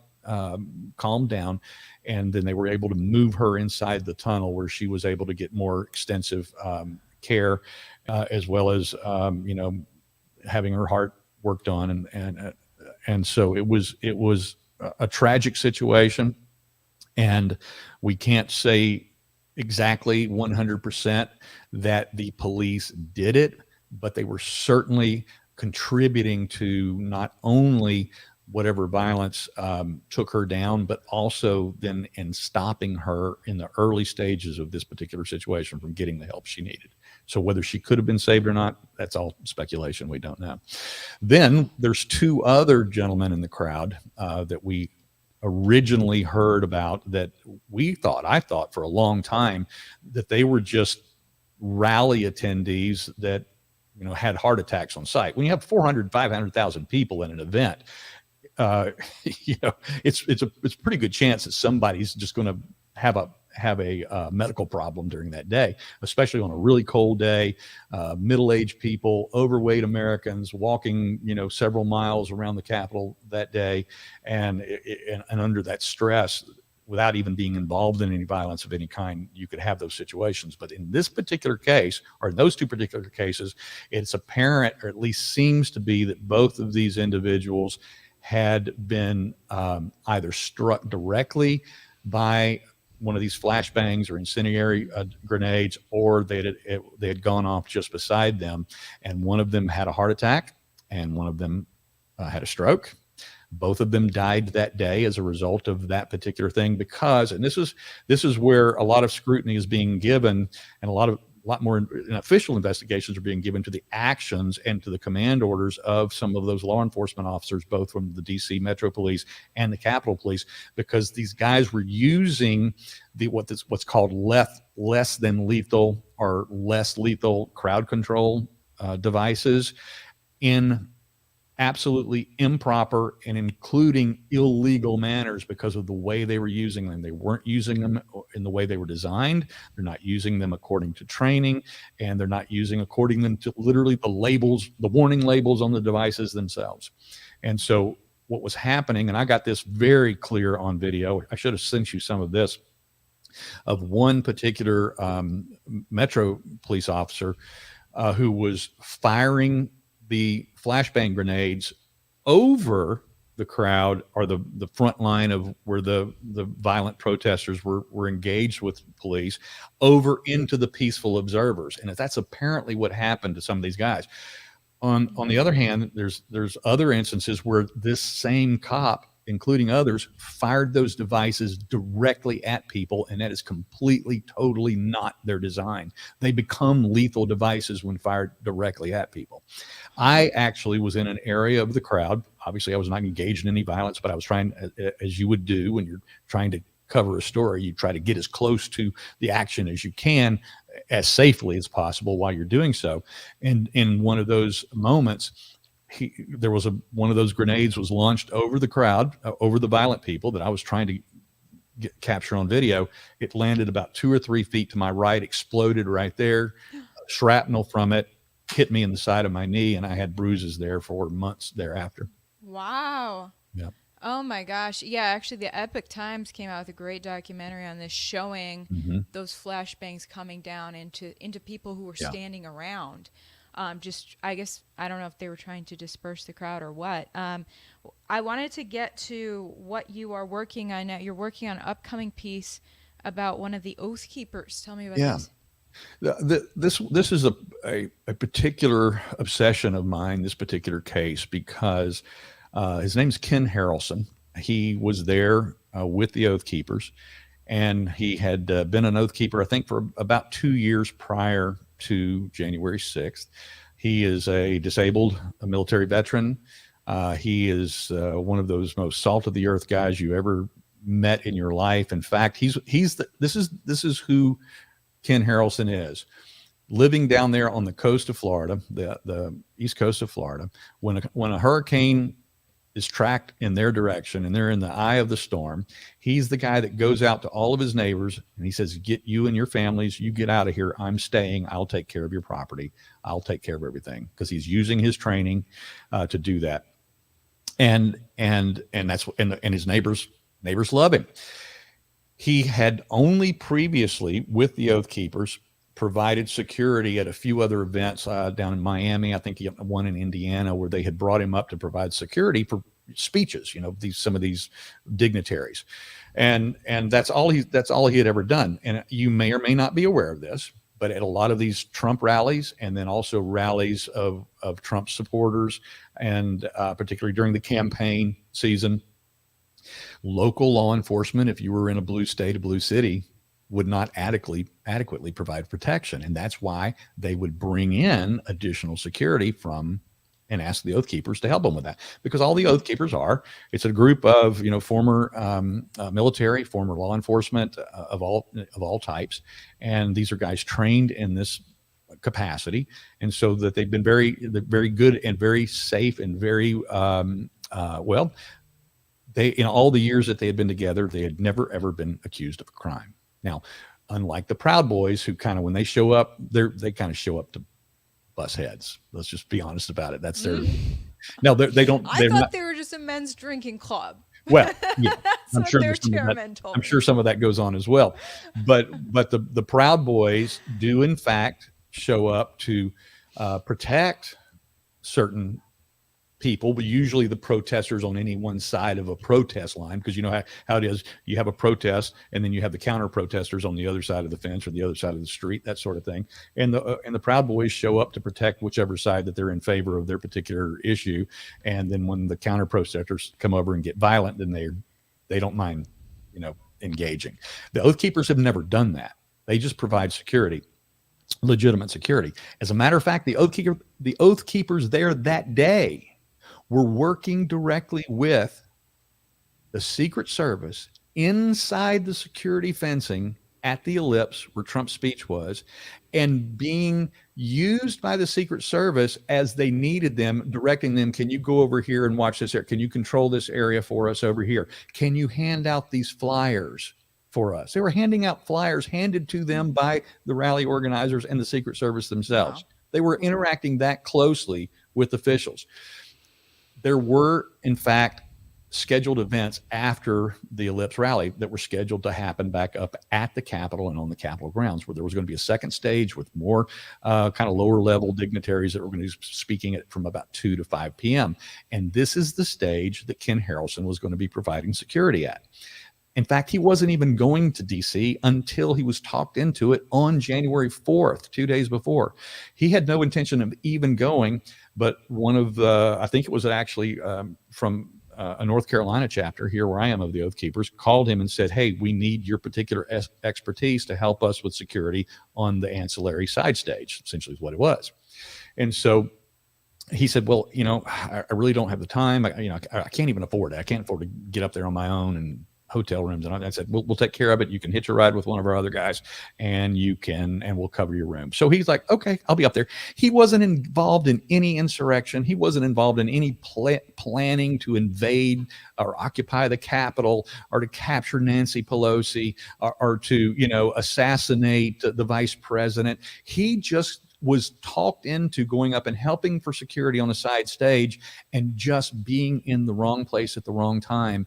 calmed down, and then they were able to move her inside the tunnel where she was able to get more extensive care, as well as having her heart worked on, and so it was a tragic situation, and we can't say exactly 100% that the police did it, but they were certainly contributing to not only whatever violence took her down, but also then in stopping her in the early stages of this particular situation from getting the help she needed. So whether she could have been saved or not, that's all speculation. We don't know. Then there's two other gentlemen in the crowd that we originally heard about that I thought for a long time that they were just rally attendees that had heart attacks on site. When you have 400, 500,000 people in an event, it's a pretty good chance that somebody's just going to have a medical problem during that day, especially on a really cold day. Middle-aged people, overweight Americans walking, several miles around the Capitol that day, and under that stress, without even being involved in any violence of any kind, you could have those situations. But in this particular case, or in those two particular cases, it's apparent, or at least seems to be, that both of these individuals had been either struck directly by one of these flashbangs or incendiary grenades, or they had gone off just beside them. And one of them had a heart attack, and one of them had a stroke. Both of them died that day as a result of that particular thing, because, and this is where a lot of scrutiny is being given, and a lot more official investigations are being given to the actions and to the command orders of some of those law enforcement officers, both from the DC Metro Police and the Capitol Police, because these guys were using what's called less than lethal or less lethal crowd control devices in absolutely improper and including illegal manners because of the way they were using them. They weren't using them in the way they were designed. They're not using them according to training, and they're not using according to literally the warning labels on the devices themselves. And so what was happening, and I got this very clear on video, I should have sent you some of this, of one particular Metro police officer who was firing the flashbang grenades over the crowd, or the front line of where the violent protesters were engaged with police, over into the peaceful observers. And that's apparently what happened to some of these guys. On the other hand, there's other instances where this same cop, including others, fired those devices directly at people, and that is completely, totally not their design. They become lethal devices when fired directly at people. I actually was in an area of the crowd. Obviously, I was not engaged in any violence, but I was trying, as you would do when you're trying to cover a story, you try to get as close to the action as you can, as safely as possible while you're doing so. And in one of those moments, one of those grenades was launched over the crowd, over the violent people that I was trying to capture on video. It landed about 2 or 3 feet to my right, exploded right there, shrapnel from it hit me in the side of my knee, and I had bruises there for months thereafter. Wow. Yeah. Oh my gosh. Yeah, actually the Epic Times came out with a great documentary on this showing Mm-hmm. those flashbangs coming down into people who were Yeah. standing around. Just I guess I don't know if they were trying to disperse the crowd or what. I wanted to get to what you are working on now. You're working on an upcoming piece about one of the Oath Keepers. Tell me about Yeah. this. This is a particular obsession of mine, this particular case, because his name's Ken Harrelson. He was there with the Oath Keepers, and he had been an Oath Keeper, I think, for about 2 years prior to January 6th. He is a disabled military veteran. He is one of those most salt of the earth guys you ever met in your life. In fact, this is who Ken Harrelson is, living down there on the coast of Florida, the east coast of Florida. When a hurricane is tracked in their direction and they're in the eye of the storm, he's the guy that goes out to all of his neighbors and he says, "Get you and your families, you get out of here. I'm staying. I'll take care of your property. I'll take care of everything," because he's using his training to do that. And that's and his neighbors love him. He had only previously, with the Oath Keepers, provided security at a few other events down in Miami. I think he had one in Indiana where they had brought him up to provide security for speeches, some of these dignitaries. And that's all he had ever done. And you may or may not be aware of this, but at a lot of these Trump rallies, and then also rallies of Trump supporters, and particularly during the campaign season, local law enforcement, if you were in a blue state, a blue city, would not adequately provide protection. And that's why they would bring in additional security from and ask the Oath Keepers to help them with that. Because all the Oath Keepers it's a group of, former military, former law enforcement of all types. And these are guys trained in this capacity. And so that they've been very good and very safe and very, they, in all the years that they had been together, they had never, ever been accused of a crime. Now, unlike the Proud Boys, who kind of, when they show up, they kind of show up to bust heads. Let's just be honest about it. That's their. No, they don't. I thought they were just a men's drinking club. Well, yeah, That's what their chairman told me. I'm sure some of that goes on as well. But the Proud Boys do in fact show up to protect certain people, but usually the protesters on any one side of a protest line, because you know how it is. You have a protest, and then you have the counter protesters on the other side of the fence or the other side of the street, that sort of thing. And the Proud Boys show up to protect whichever side that they're in favor of their particular issue. And then when the counter protesters come over and get violent, then they don't mind, engaging. The Oath Keepers have never done that. They just provide security, legitimate security. As a matter of fact, the Oath Keepers there that day were working directly with the Secret Service inside the security fencing at the Ellipse where Trump's speech was, and being used by the Secret Service as they needed them, directing them, "Can you go over here and watch this area? Can you control this area for us over here? Can you hand out these flyers for us?" They were handing out flyers handed to them by the rally organizers and the Secret Service themselves. Wow. They were interacting that closely with officials. There were, in fact, scheduled events after the Ellipse rally that were scheduled to happen back up at the Capitol and on the Capitol grounds, where there was going to be a second stage with more kind of lower level dignitaries that were going to be speaking from about 2 to 5 p.m. And this is the stage that Ken Harrelson was going to be providing security at. In fact, he wasn't even going to D.C. until he was talked into it on January 4th, 2 days before. He had no intention of even going, but one of the, I think it was actually from a North Carolina chapter here where I am of the Oath Keepers, called him and said, "Hey, we need your particular expertise to help us with security on the ancillary side stage," essentially is what it was. And so he said, "Well, I really don't have the time. I can't even afford it. I can't afford to get up there on my own and hotel rooms." And I said, we'll take care of it. You can hitch a ride with one of our other guys, and we'll cover your room. So he's like, "Okay, I'll be up there." He wasn't involved in any insurrection. He wasn't involved in any planning to invade or occupy the Capitol or to capture Nancy Pelosi or to, assassinate the vice president. He just was talked into going up and helping for security on a side stage and just being in the wrong place at the wrong time.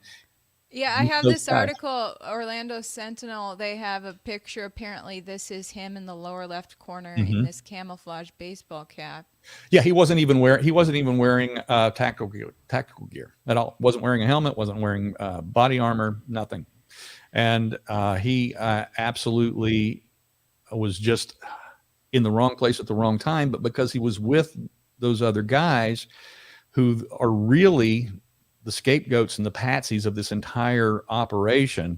Yeah, I have Those this guys. article, Orlando Sentinel. They have a picture. Apparently, this is him in the lower left corner in this camouflage baseball cap. Yeah, he wasn't even wearing tactical gear at all. Wasn't wearing a helmet. Wasn't wearing body armor. Nothing. And he absolutely was just in the wrong place at the wrong time. But because he was with those other guys who are really the scapegoats and the patsies of this entire operation,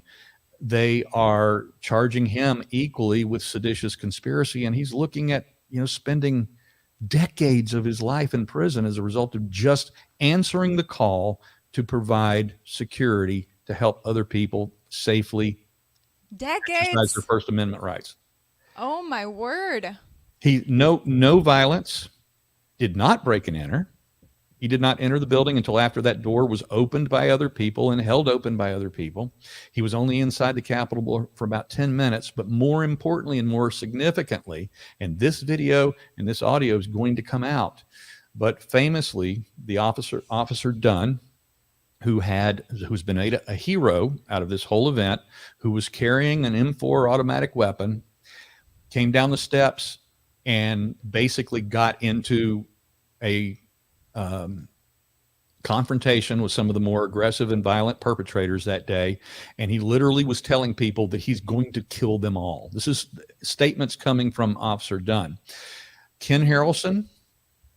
they are charging him equally with seditious conspiracy. And he's looking at, spending decades of his life in prison as a result of just answering the call to provide security to help other people safely exercise Decades. their First Amendment rights. Oh my word. He no violence, did not break and enter. He did not enter the building until after that door was opened by other people and held open by other people. He was only inside the Capitol for about 10 minutes, but more importantly and more significantly, and this video and this audio is going to come out, but famously, the Officer Dunn, who's been made a hero out of this whole event, who was carrying an M4 automatic weapon, came down the steps and basically got into a confrontation with some of the more aggressive and violent perpetrators that day. And he literally was telling people that he's going to kill them all. This is statements coming from Officer Dunn. Ken Harrelson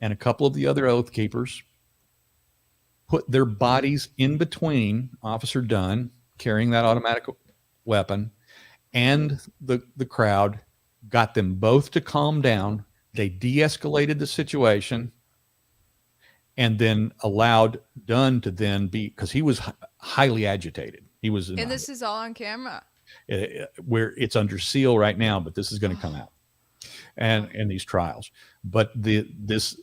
and a couple of the other Oath Keepers put their bodies in between Officer Dunn carrying that automatic weapon and the crowd, got them both to calm down. They de-escalated the situation and then allowed Dunn to then be, because he was highly agitated. He was, And this is all on camera. Where it's under seal right now, but this is going to come out and in these trials. But this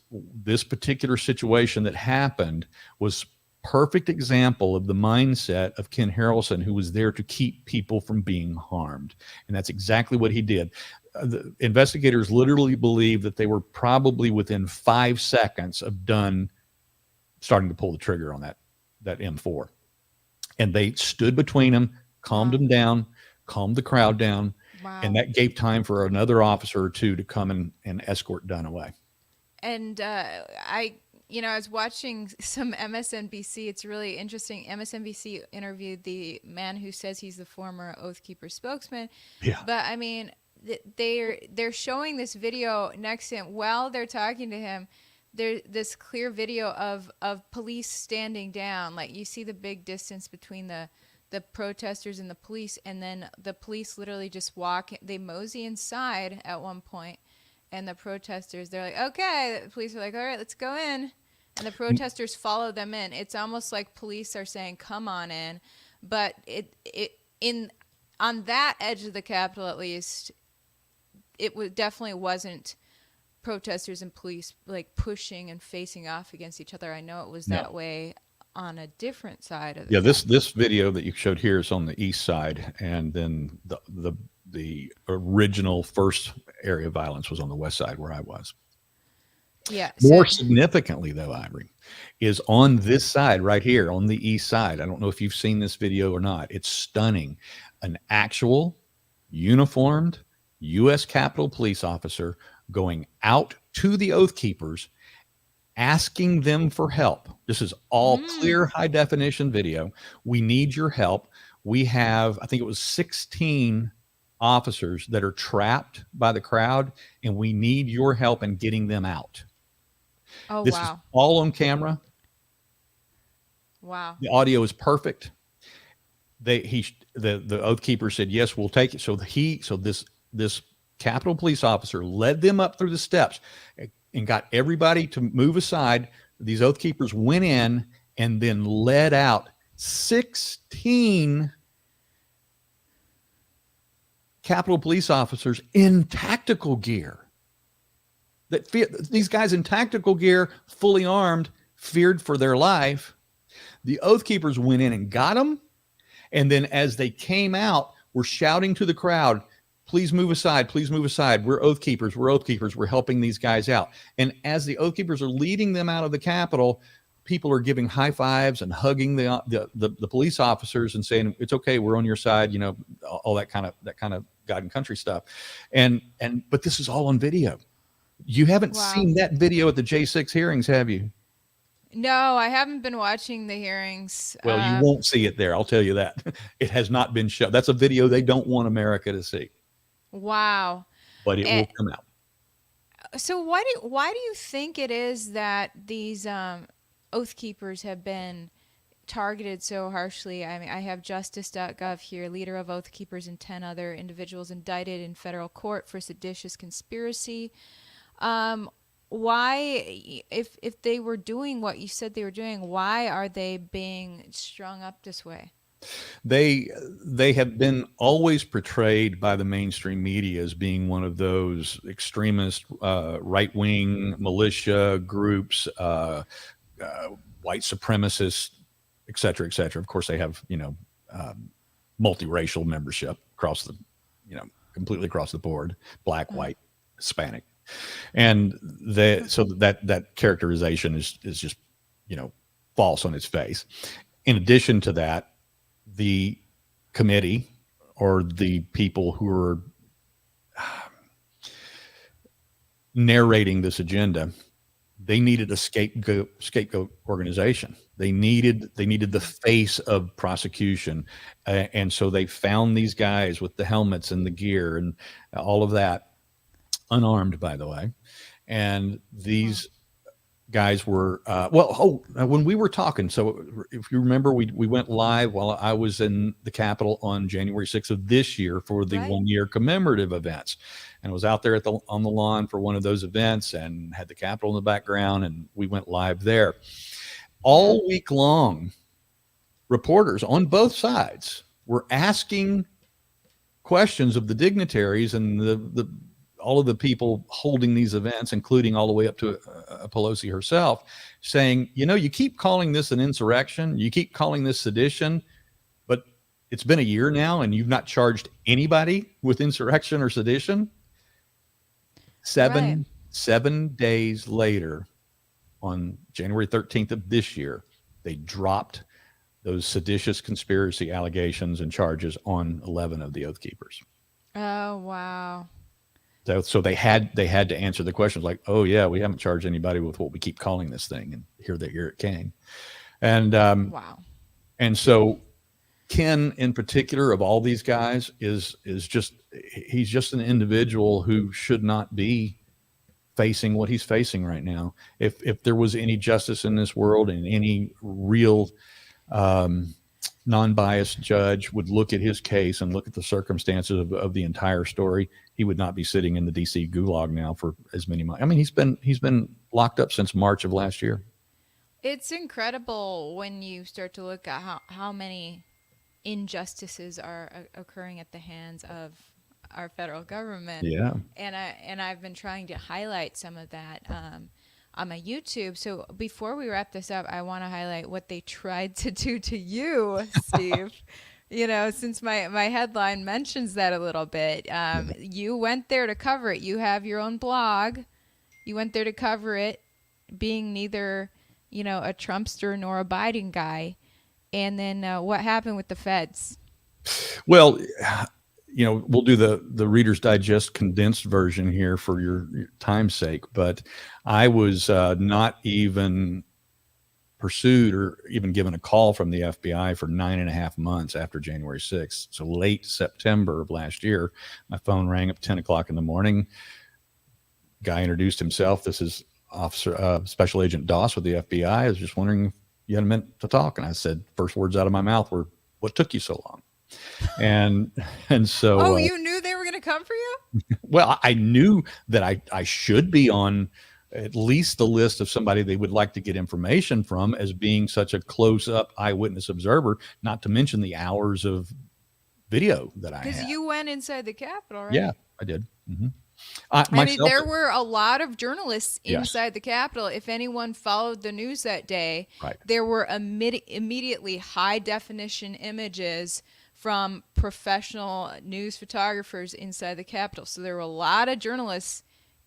particular situation that happened was perfect example of the mindset of Ken Harrelson, who was there to keep people from being harmed. And that's exactly what he did. The investigators literally believe that they were probably within 5 seconds of Dunn starting to pull the trigger on that M4. And they stood between them, calmed him down, calmed the crowd down. Wow. And that gave time for another officer or two to come and escort Dunn away. And I was watching some MSNBC. It's really interesting. MSNBC interviewed the man who says he's the former Oath Keeper spokesman. Yeah. But I mean, they're showing this video next to him while they're talking to him. There's this clear video of police standing down. Like, you see the big distance between the protesters and the police, and then the police literally just walk. They mosey inside at one point, and the protesters, they're like, okay. The police are like, all right, let's go in. And the protesters follow them in. It's almost like police are saying, come on in. But on that edge of the Capitol, at least, it definitely wasn't protesters and police like pushing and facing off against each other. I know it was that way on a different side of the this video that you showed here is on the east side, and then the original first area of violence was on the west side where I was. Yeah. More significantly, though, Ivory, is on this side right here on the east side. I don't know if you've seen this video or not. It's stunning. An actual uniformed U.S. Capitol police officer going out to the Oath Keepers, asking them for help. This is all clear, high definition video. We need your help. We have, I think it was 16 officers that are trapped by the crowd, and we need your help in getting them out. Oh, this is all on camera. Wow. The audio is perfect. The Oath Keeper said, yes, we'll take it. So this Capitol police officer led them up through the steps and got everybody to move aside. These Oath Keepers went in and then led out 16 Capitol police officers in tactical gear. These guys in tactical gear, fully armed, feared for their life. The Oath Keepers went in and got them. And then as they came out, were shouting to the crowd, please move aside. Please move aside. We're oath keepers. We're oath keepers. We're helping these guys out. And as the oath keepers are leading them out of the Capitol, people are giving high fives and hugging the police officers and saying, it's okay. We're on your side. You know, all that kind of God and country stuff. But this is all on video. You haven't Wow. seen that video at the J6 hearings, have you? No, I haven't been watching the hearings. Well, you won't see it there. I'll tell you that. It has not been shown. That's a video they don't want America to see. Wow. But it will come out. So why do you think it is that these oath keepers have been targeted so harshly? I mean, I have justice.gov here. Leader of oath keepers and 10 other individuals indicted in federal court for seditious conspiracy. Why, if they were doing what you said they were doing, why are they being strung up this way? They have been always portrayed by the mainstream media as being one of those extremist right-wing militia groups, white supremacists, et cetera, et cetera. Of course, they have multiracial membership across the completely across the board, black, white, Hispanic, and so that characterization is just false on its face. In addition to that, the committee or the people who are narrating this agenda, they needed a scapegoat organization. They needed the face of prosecution, and so they found these guys with the helmets and the gear and all of that, unarmed, by the way, and these guys were when we were talking, so if you remember, we went live while I was in the Capitol on January 6th of this year for the 1 year commemorative events, and I was out there on the lawn for one of those events and had the Capitol in the background, and we went live there all week long. Reporters on both sides were asking questions of the dignitaries and the all of the people holding these events, including all the way up to Pelosi herself, saying, you keep calling this an insurrection, you keep calling this sedition, but it's been a year now and you've not charged anybody with insurrection or sedition. Seven days later, on January 13th of this year, they dropped those seditious conspiracy allegations and charges on 11 of the Oath Keepers. Oh, wow. So they had to answer the questions like, oh yeah, we haven't charged anybody with what we keep calling this thing, and here it came. And wow. And so Ken, in particular, of all these guys, he's just an individual who should not be facing what he's facing right now. If there was any justice in this world and any real non-biased judge would look at his case and look at the circumstances of the entire story, he would not be sitting in the DC gulag now for as many months. I mean, he's been locked up since March of last year. It's incredible when you start to look at how many injustices are occurring at the hands of our federal government. Yeah. And I've been trying to highlight some of that on my YouTube. So before we wrap this up, I want to highlight what they tried to do to you, Steve. Since my headline mentions that a little bit, you went there to cover it. You have your own blog. You went there to cover it, being neither, a Trumpster nor a Biden guy. And then what happened with the feds? Well, we'll do the Reader's Digest condensed version here for your time's sake, but I was not even pursued or even given a call from the FBI for 9.5 months after January 6th. So late September of last year, my phone rang up 10 o'clock in the morning. Guy introduced himself. This is Officer Special Agent Doss with the FBI. I was just wondering if you had a minute to talk. And I said, first words out of my mouth were, "What took you so long?" And so you knew they were going to come for you? Well, I knew that I should be on at least the list of somebody they would like to get information from, as being such a close-up eyewitness observer, not to mention the hours of video that I had. Because you went inside the Capitol, right? Yeah, I did. Mm-hmm. There were a lot of journalists inside the Capitol. If anyone followed the news that day, there were immediately high-definition images from professional news photographers inside the Capitol. So there were a lot of journalists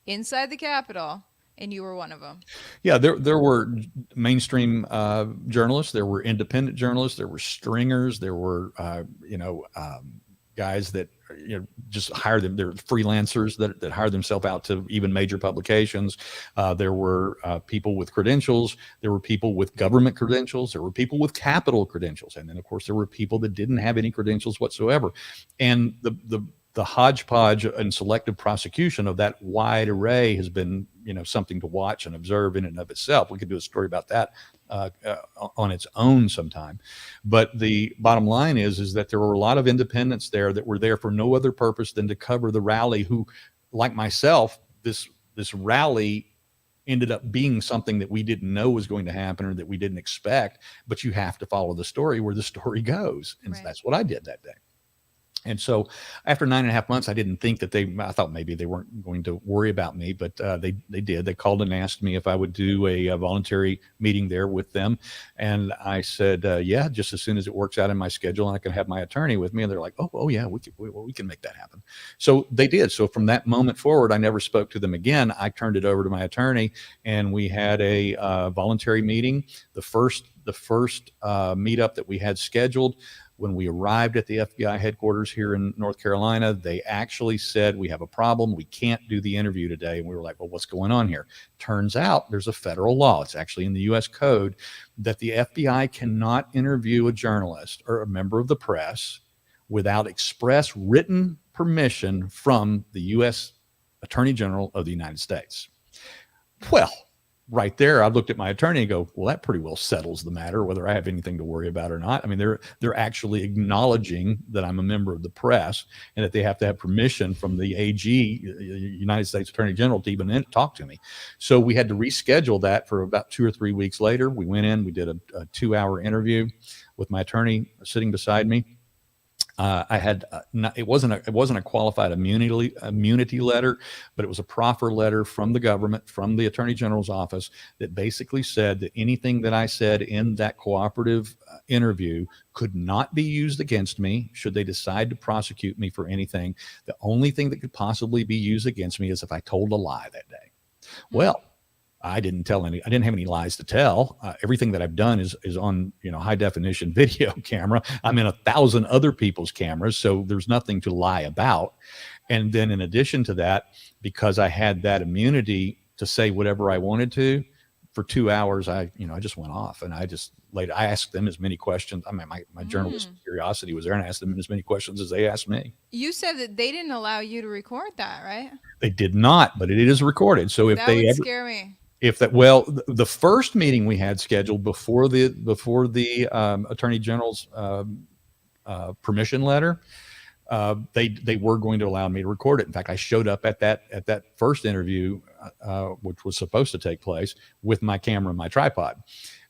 inside the Capitol, and you were one of them. Yeah, there were mainstream journalists, there were independent journalists, there were stringers, there were guys that just hire them. They're freelancers that hire themselves out to even major publications. There were people with credentials. There were people with government credentials. There were people with Capitol credentials, and then of course there were people that didn't have any credentials whatsoever. And the hodgepodge and selective prosecution of that wide array has been, something to watch and observe in and of itself. We could do a story about that on its own sometime. But the bottom line is that there were a lot of independents there that were there for no other purpose than to cover the rally. Who, like myself, this rally ended up being something that we didn't know was going to happen or that we didn't expect. But you have to follow the story where the story goes, and that's what I did that day. And so after 9.5 months, I didn't think that I thought maybe they weren't going to worry about me, but they did. They called and asked me if I would do a voluntary meeting there with them. And I said, yeah, just as soon as it works out in my schedule and I can have my attorney with me. And they're like, oh yeah, we can make that happen. So they did. So from that moment forward, I never spoke to them again. I turned it over to my attorney, and we had a voluntary meeting. The first meetup that we had scheduled. When we arrived at the FBI headquarters here in North Carolina, they actually said, we have a problem. We can't do the interview today. And we were like, well, what's going on here? Turns out there's a federal law. It's actually in the U.S. Code that the FBI cannot interview a journalist or a member of the press without express written permission from the U.S. Attorney General of the United States. Well, right there, I looked at my attorney and go, well, that pretty well settles the matter, whether I have anything to worry about or not. I mean, they're actually acknowledging that I'm a member of the press and that they have to have permission from the AG, United States Attorney General, to even talk to me. So we had to reschedule that for about 2 or 3 weeks later. We went in, we did a 2-hour interview with my attorney sitting beside me. I had it wasn't a qualified immunity letter, but it was a proffer letter from the government, from the Attorney General's office, that basically said that anything that I said in that cooperative interview could not be used against me should they decide to prosecute me for anything. The only thing that could possibly be used against me is if I told a lie that day. Well, I didn't have any lies to tell. Everything that I've done is on, high definition video camera. I'm in 1,000 other people's cameras, so there's nothing to lie about. And then in addition to that, because I had that immunity to say whatever I wanted to, for 2 hours, I just went off, and I asked them as many questions. I mean, my journalist curiosity was there, and I asked them as many questions as they asked me. You said that they didn't allow you to record that, right? They did not, but it is recorded. So if that they would ever scare me. The first meeting we had scheduled before the Attorney General's permission letter, they were going to allow me to record it. In fact, I showed up at that first interview, which was supposed to take place, with my camera and my tripod.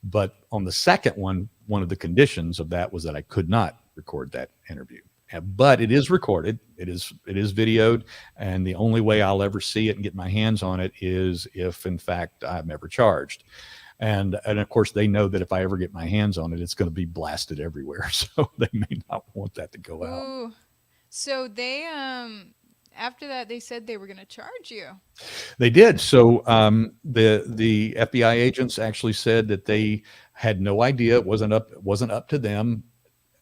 But on the second one of the conditions of that was that I could not record that interview. But it is recorded. It is videoed, and the only way I'll ever see it and get my hands on it is if, in fact, I'm ever charged. And of course, they know that if I ever get my hands on it, it's going to be blasted everywhere. So they may not want that to go out. Ooh. So they after that, they said they were going to charge you. They did. So the FBI agents actually said that they had no idea. It wasn't up to them,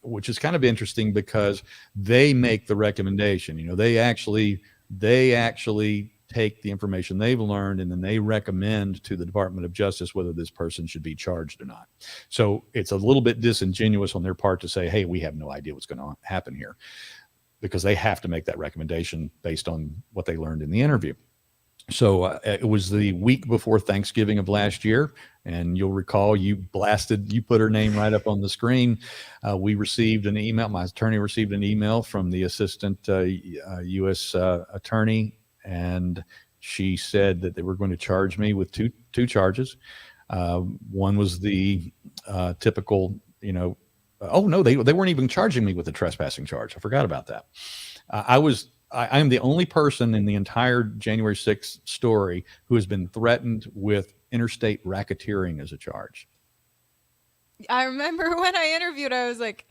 which is kind of interesting because they make the recommendation. They actually take the information they've learned, and then they recommend to the Department of Justice whether this person should be charged or not. So it's a little bit disingenuous on their part to say, hey, we have no idea what's going to happen here, because they have to make that recommendation based on what they learned in the interview. So it was the week before Thanksgiving of last year, and you'll recall you put her name right up on the screen. We received an email. My attorney received an email from the assistant U.S. attorney, and she said that they were going to charge me with two charges. One was the typical, oh no, they weren't even charging me with the trespassing charge. I forgot about that. I am the only person in the entire January 6th story who has been threatened with interstate racketeering as a charge. I remember when I interviewed, I was like,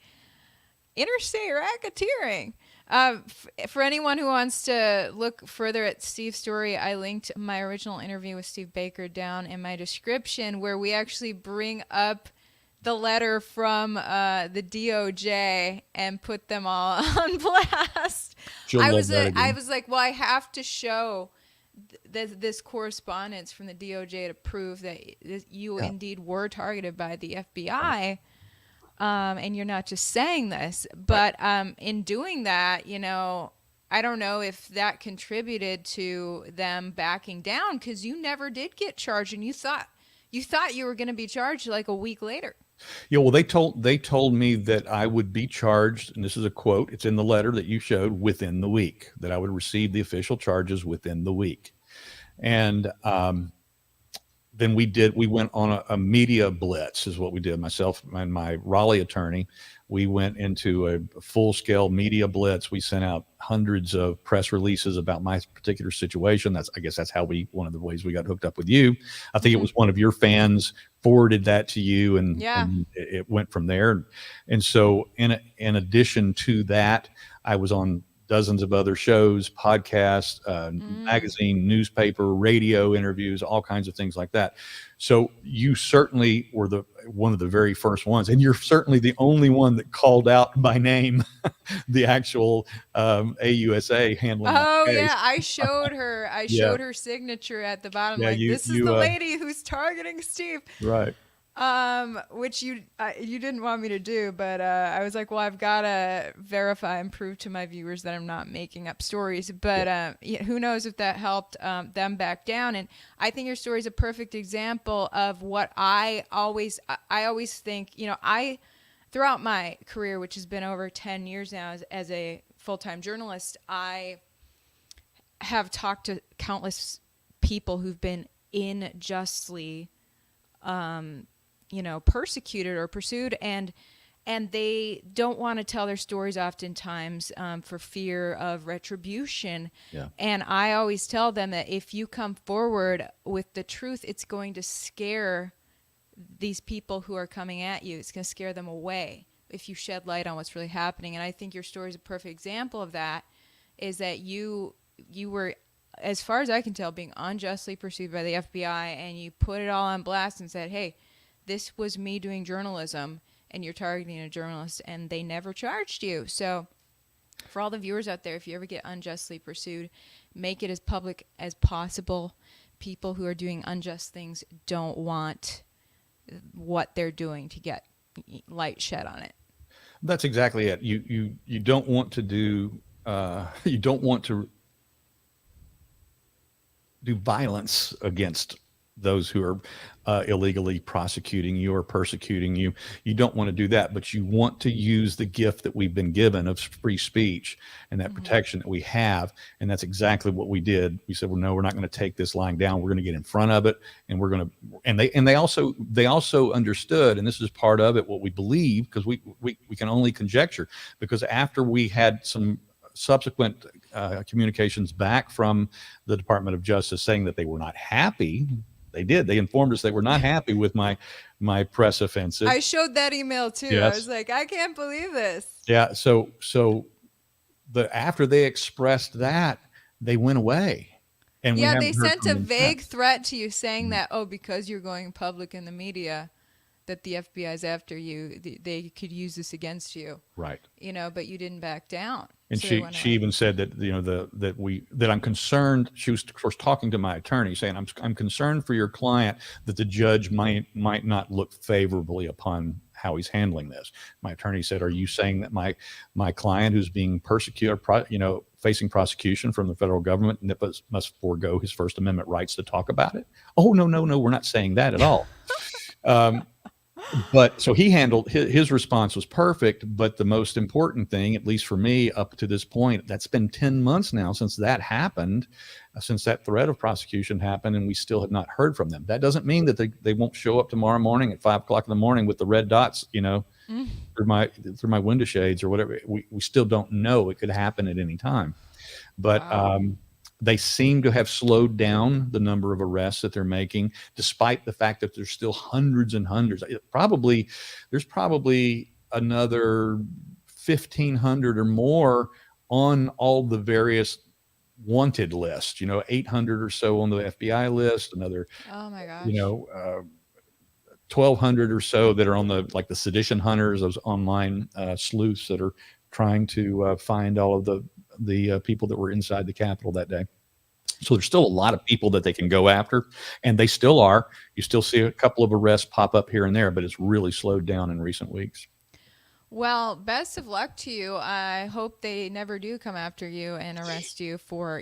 interstate racketeering. For anyone who wants to look further at Steve's story, I linked my original interview with Steve Baker down in my description, where we actually bring up the letter from the DOJ and put them all on blast. She'll love that again. I was like, well, I have to show this correspondence from the DOJ to prove that you indeed were targeted by the FBI. And you're not just saying this, but in doing that, I don't know if that contributed to them backing down, because you never did get charged, and you thought you were going to be charged like a week later. Yeah, well, they told me that I would be charged, and this is a quote, it's in the letter that you showed, within the week, that I would receive the official charges within the week. And then we went on a media blitz, is what we did. Myself and my Raleigh attorney, we went into a full-scale media blitz. We sent out hundreds of press releases about my particular situation. I guess that's how one of the ways we got hooked up with you. I think it was one of your fans forwarded that to you, and it went from there. And so in addition to that, I was on dozens of other shows, podcasts, magazine, newspaper, radio interviews, all kinds of things like that. So you certainly were one of the very first ones, and you're certainly the only one that called out by name the actual AUSA handling. Oh yeah, I showed her. I showed her signature at the bottom. Yeah, this is the lady who's targeting Steve. Right. Which you didn't want me to do, but I was like, well, I've got to verify and prove to my viewers that I'm not making up stories. But who knows if that helped them back down. And I think your story is a perfect example of what I always think. Throughout my career, which has been over 10 years now as a full-time journalist, I have talked to countless people who've been unjustly persecuted or pursued, and they don't want to tell their stories oftentimes for fear of retribution. Yeah. And I always tell them that if you come forward with the truth, it's going to scare these people who are coming at you. It's going to scare them away if you shed light on what's really happening. And I think your story is a perfect example of that, is that you were, as far as I can tell, being unjustly pursued by the FBI, and you put it all on blast and said, hey, this was me doing journalism, and you're targeting a journalist, and they never charged you. So for all the viewers out there, if you ever get unjustly pursued, make it as public as possible. People who are doing unjust things don't want what they're doing to get light shed on it. That's exactly it. You don't want to do violence against those who are illegally prosecuting you or persecuting you. You don't want to do that, but you want to use the gift that we've been given of free speech and that protection that we have. And that's exactly what we did. We said, well, no, we're not going to take this lying down. We're going to get in front of it. And we're going to, and they also understood, and this is part of it, what we believe, because we can only conjecture, because after we had some subsequent communications back from the Department of Justice saying that they were not happy. They informed us they were not happy with my press offensive. I showed that email too. Yes. I was like, I can't believe this. Yeah. So after they expressed that, they went away. And they sent a vague threat to you saying that, because you're going public in the media, that the FBI's after you, they could use this against you. Right. But you didn't back down. And so she even said that, that I'm concerned. She was, of course, talking to my attorney, saying, I'm concerned for your client that the judge might not look favorably upon how he's handling this. My attorney said, are you saying that my client who's being persecuted, facing prosecution from the federal government, must forego his First Amendment rights to talk about it? Oh, no, we're not saying that at all. But so he handled his response was perfect. But the most important thing, at least for me up to this point, that's been 10 months now since that happened, since that threat of prosecution happened, and we still have not heard from them. That doesn't mean that they won't show up tomorrow morning at 5 o'clock in the morning with the red dots, through my window shades or whatever. We still don't know. It could happen at any time. But they seem to have slowed down the number of arrests that they're making, despite the fact that there's still hundreds and hundreds. There's probably another 1,500 or more on all the various wanted lists, 800 or so on the FBI list, another, Oh my you gosh. know, 1,200 or so that are on the sedition hunters, those online sleuths that are trying to find all of the people that were inside the Capitol that day. So there's still a lot of people that they can go after, and they still are. You still see a couple of arrests pop up here and there, but it's really slowed down in recent weeks. Well, best of luck to you. I hope they never do come after you and arrest you for,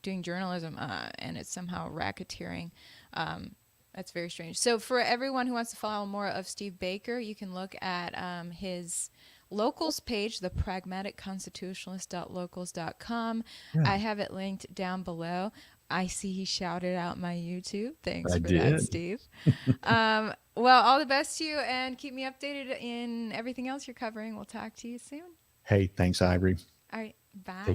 doing journalism and it's somehow racketeering. That's very strange. So, for everyone who wants to follow more of Steve Baker, you can look at his locals page, the pragmaticconstitutionalist.locals.com. Yeah, I have it linked down below. I see he shouted out my YouTube. Thanks I for that, did. Steve. Well, all the best to you and keep me updated in everything else you're covering. We'll talk to you soon. Hey, thanks, Ivory. All right. Bye. Take